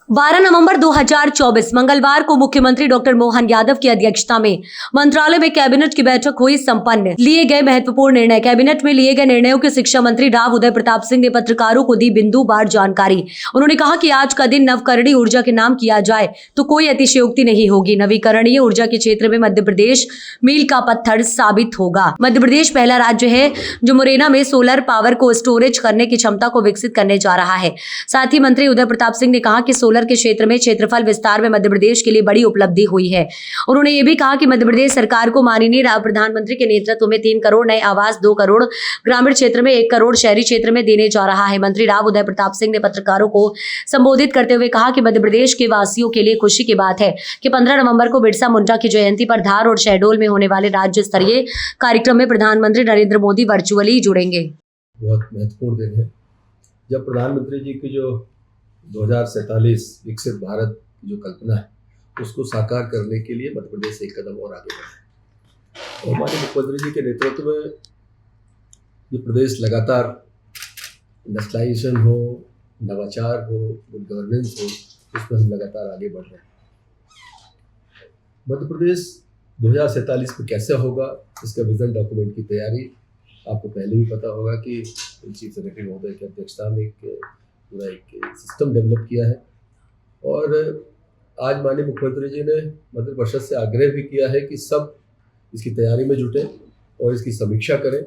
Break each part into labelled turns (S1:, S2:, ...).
S1: 12 नवंबर 2024 मंगलवार को मुख्यमंत्री डॉक्टर मोहन यादव की अध्यक्षता में मंत्रालय में कैबिनेट की बैठक हुई संपन्न। लिए गए महत्वपूर्ण निर्णय। कैबिनेट में लिए गए निर्णयों की शिक्षा मंत्री राव उदय प्रताप सिंह ने पत्रकारों को दी बिंदुवार जानकारी। उन्होंने कहा कि आज का दिन नवकरणीय ऊर्जा के नाम किया जाए तो कोई अतिशयोक्ति नहीं होगी। नवीकरणीय ऊर्जा के क्षेत्र में मध्य प्रदेश मील का पत्थर साबित होगा। मध्य प्रदेश पहला राज्य है जो मुरैना में सोलर पावर को स्टोरेज करने की क्षमता को विकसित करने जा रहा है। साथ ही मंत्री उदय प्रताप सिंह ने कहा कि सोलर के क्षेत्र में क्षेत्रफल विस्तार में मध्य प्रदेश के लिए बड़ी उपलब्धि हुई है। उन्होंने ये भी कहा कि मध्य प्रदेश सरकार को माननीय प्रधानमंत्री के नेतृत्व में 3 करोड़ नए आवास, 2 करोड़ ग्रामीण क्षेत्र में, 1 करोड़ शहरी क्षेत्र में देने जा रहा है। मंत्री राव उदय प्रताप सिंह ने पत्रकारों को संबोधित करते हुए कहा कि मध्य प्रदेश के वासियों के लिए खुशी की बात है कि 15 नवंबर को बिरसा मुंडा की जयंती पर धार और शहडोल में होने वाले राज्य स्तरीय कार्यक्रम में प्रधानमंत्री नरेंद्र मोदी वर्चुअली जुड़ेंगे।
S2: बहुत महत्वपूर्ण दिन है जब प्रधानमंत्री जी की जो 2047 विकसित भारत की जो कल्पना है उसको साकार करने के लिए मध्य प्रदेश एक कदम और आगे बढ़ा है। और हमारे मुख्यमंत्री जी के नेतृत्व में ये प्रदेश लगातार इंडस्ट्रियलाइजेशन हो, नवाचार हो, गुड गवर्नेंस हो, उसमें हम लगातार आगे बढ़ रहे हैं। मध्य प्रदेश 2047 में कैसे होगा, इसका विजन डॉक्यूमेंट की तैयारी आपको पहले भी पता होगा कि चीफ सेक्रेटरी महोदय की अध्यक्षता में पूरा एक सिस्टम डेवलप किया है। और आज माननीय मुख्यमंत्री जी ने मंत्रि परिषद से आग्रह भी किया है कि सब इसकी तैयारी में जुटें और इसकी समीक्षा करें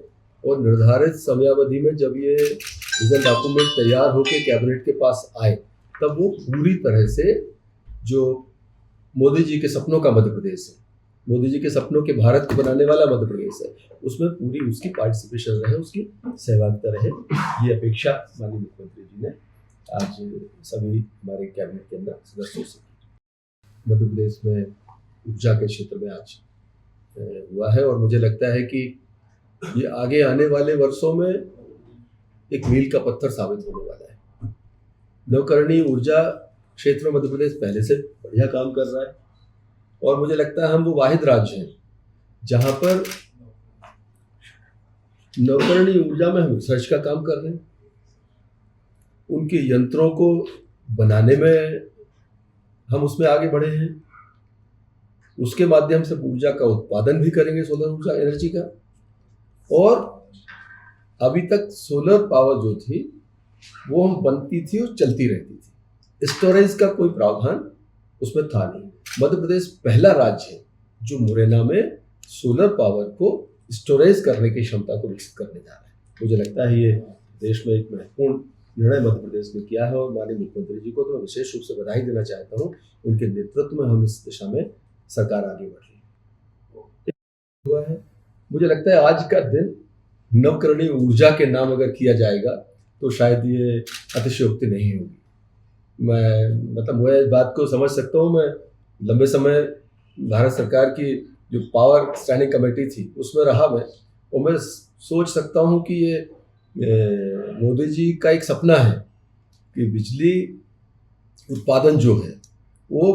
S2: और निर्धारित समयावधि में जब ये विजन डॉक्यूमेंट तैयार होकर कैबिनेट के पास आए तब वो पूरी तरह से जो मोदी जी के सपनों का मध्य प्रदेश है, मोदी जी के सपनों के भारत को बनाने वाला मध्य प्रदेश है, उसमें पूरी उसकी पार्टिसिपेशन रहे, उसकी सहभागिता रहे, ये अपेक्षा माननीय मुख्यमंत्री जी ने आज सभी हमारे कैबिनेट के अंदर सदस्यों से मध्य प्रदेश में ऊर्जा के क्षेत्र में आज हुआ है। और मुझे लगता है कि ये आगे आने वाले वर्षों में एक मील का पत्थर साबित होने वाला है। नवकरणीय ऊर्जा क्षेत्र में मध्य प्रदेश पहले से बढ़िया काम कर रहा है और मुझे लगता है हम वो वाहिद राज्य हैं जहां पर नवकरणीय ऊर्जा में हम रिसर्च का काम कर रहे हैं। उनके यंत्रों को बनाने में हम उसमें आगे बढ़े हैं, उसके माध्यम से ऊर्जा का उत्पादन भी करेंगे, सोलर ऊर्जा एनर्जी का। और अभी तक सोलर पावर जो थी वो हम बनती थी और चलती रहती थी, स्टोरेज का कोई प्रावधान उसमें था नहीं। मध्य प्रदेश पहला राज्य है जो मुरैना में सोलर पावर को स्टोरेज करने की क्षमता को विकसित करने जा रहा है। मुझे लगता है ये देश में एक महत्वपूर्ण निर्णय मध्य प्रदेश ने किया है और माननीय मुख्यमंत्री जी को तो मैं विशेष रूप से बधाई देना चाहता हूँ। उनके नेतृत्व में हम इस दिशा में सरकार आगे बढ़ रही हुआ है। मुझे लगता है आज का दिन नवकरणीय ऊर्जा के नाम अगर किया जाएगा तो शायद ये अतिशयोक्ति नहीं होगी। मैं इस बात को समझ सकता हूँ। मैं लंबे समय भारत सरकार की जो पावर स्टैंडिंग कमेटी थी उसमें रहा मैं, और मैं सोच सकता हूँ कि ये मोदी जी का एक सपना है कि बिजली उत्पादन जो है वो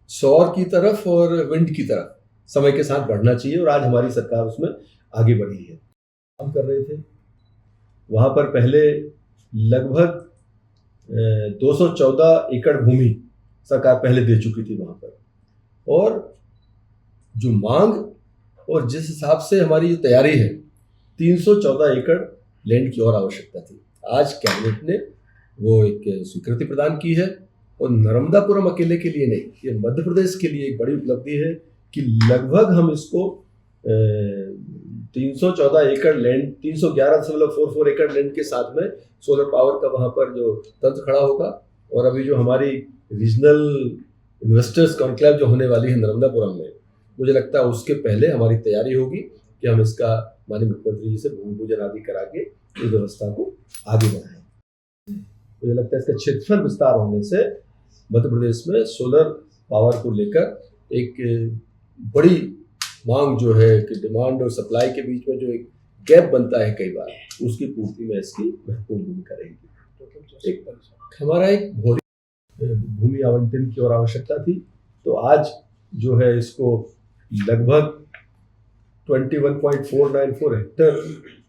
S2: सौर की तरफ और विंड की तरफ समय के साथ बढ़ना चाहिए और आज हमारी सरकार उसमें आगे बढ़ी है। काम कर रहे थे वहाँ पर पहले लगभग 214 एकड़ भूमि सरकार पहले दे चुकी थी वहाँ पर, और जो मांग और जिस हिसाब से हमारी जो तैयारी है 314 एकड़ लैंड की और आवश्यकता थी। आज कैबिनेट ने वो एक स्वीकृति प्रदान की है और नर्मदापुरम अकेले के लिए नहीं, ये मध्य प्रदेश के लिए एक बड़ी उपलब्धि है कि लगभग हम इसको 314 एकड़ लैंड, 311.44 एकड़ लैंड के साथ में सोलर पावर का वहाँ पर जो तंत्र खड़ा होगा। और अभी जो हमारी रीजनल इन्वेस्टर्स कॉन्क्लेव जो होने वाली है नर्मदापुरम में, मुझे लगता है उसके पहले हमारी तैयारी होगी कि हम इसका माननीय मुख्यमंत्री जी से भूमि पूजन आदि करा के इस व्यवस्था को आगे बढ़ाएं। मुझे लगता है इसका क्षेत्रफल विस्तार होने से मध्य प्रदेश में सोलर पावर को लेकर एक बड़ी मांग जो है कि डिमांड और सप्लाई के बीच में जो एक गैप बनता है कई बार, उसकी पूर्ति में इसकी महत्वपूर्ण भूमिका रहेगी। हमारा एक भूमि आवंटन की और आवश्यकता थी, तो आज जो है इसको लगभग 21.494 हेक्टेयर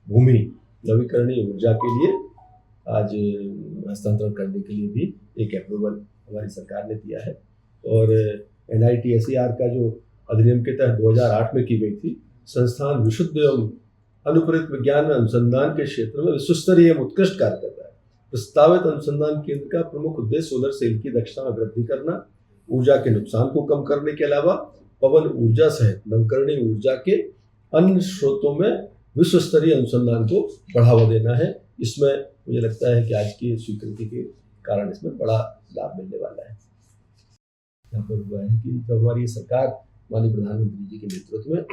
S2: भूमि नवीकरणीय ऊर्जा के लिए आज हस्तांतरण करने के लिए भी एक अप्रूवल हमारी सरकार ने दिया है। और NITSER का जो अधिनियम के तहत 2008 में की गई थी, संस्थान विशुद्ध एवं अनुप्रयुक्त विज्ञान में अनुसंधान के क्षेत्र में विश्वस्तरीय एवं उत्कृष्ट कार्य कर रहा है। प्रस्तावित अनुसंधान केंद्र का प्रमुख उद्देश्य सोलर सेल की दक्षता में वृद्धि करना, ऊर्जा के नुकसान को कम करने के अलावा पवन ऊर्जा सहित नवीकरणीय ऊर्जा के अन्य स्रोतों में विश्व स्तरीय अनुसंधान को बढ़ावा देना है। इसमें मुझे लगता है कि आज की स्वीकृति के कारण इसमें बड़ा लाभ मिलने वाला है। यहाँ पर हुआ है कि जब हमारी सरकार माननीय प्रधानमंत्री जी के नेतृत्व में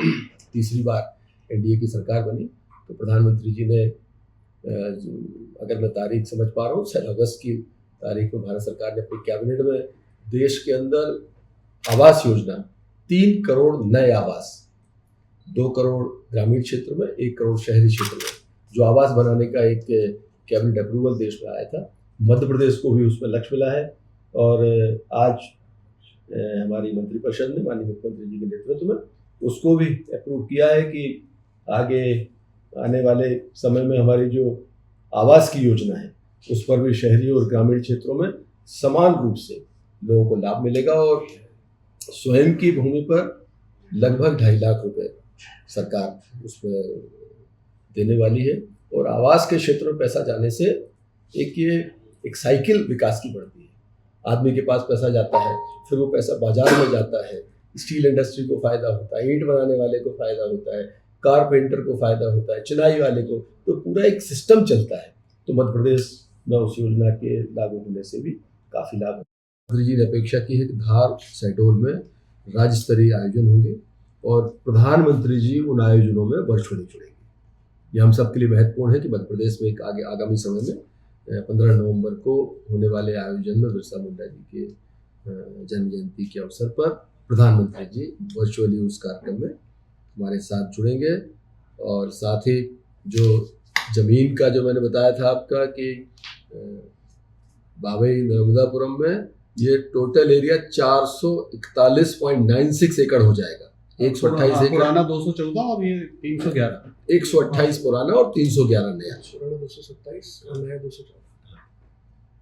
S2: तीसरी बार NDA की सरकार बनी, तो प्रधानमंत्री जी ने, अगर मैं तारीख समझ पा रहा हूँ, 6 अगस्त की तारीख में भारत सरकार ने अपनी कैबिनेट में देश के अंदर आवास योजना 3 करोड़ नए आवास, 2 करोड़ ग्रामीण क्षेत्र में, 1 करोड़ शहरी क्षेत्र में जो आवास बनाने का एक कैबिनेट अप्रूवल देश में आया था। मध्य प्रदेश को भी उसमें लक्ष्य मिला है। और आज हमारी मंत्रिपरिषद ने माननीय मुख्यमंत्री जी के नेतृत्व में उसको भी अप्रूव किया है कि आगे आने वाले समय में हमारी जो आवास की योजना है उस पर भी शहरी और ग्रामीण क्षेत्रों में समान रूप से लोगों को लाभ मिलेगा। और स्वयं की भूमि पर लगभग 2.5 लाख रुपए सरकार उस पर देने वाली है। और आवास के क्षेत्र में पैसा जाने से एक साइकिल विकास की बढ़ती है। आदमी के पास पैसा जाता है, फिर वो पैसा बाजार में जाता है, स्टील इंडस्ट्री को फायदा होता है, ईंट बनाने वाले को फायदा होता है, कारपेंटर को फायदा होता है, चिनाई वाले को, तो पूरा एक सिस्टम चलता है। तो मध्य प्रदेश में उस योजना के लागू होने से भी काफी लाभ है। मुख्यमंत्री जी ने अपेक्षा की है कि धार शहडोल में राज्य स्तरीय आयोजन होंगे और प्रधानमंत्री जी उन आयोजनों में वर्चुअली जुड़ेंगे। ये हम सब के लिए महत्वपूर्ण है कि मध्य प्रदेश में एक आगामी समय में 15 नवंबर को होने वाले आयोजन में बिरसा मुंडा जी के जन्म जयंती के अवसर पर प्रधानमंत्री जी वर्चुअली उस कार्यक्रम में हमारे साथ जुड़ेंगे। और साथ ही जो जमीन का जो मैंने बताया था आपका कि बाबई नर्मदापुरम में ये टोटल एरिया 441.96 एकड़ हो जाएगा। 128 एकड़
S3: पुराना 214 और ये 311,
S2: 128 पुराना और 311 नया,
S3: पुराना 227 और नया 214।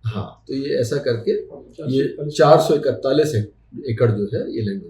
S2: हाँ, तो ये ऐसा करके ये 441 एकड़ जो है ये लैंड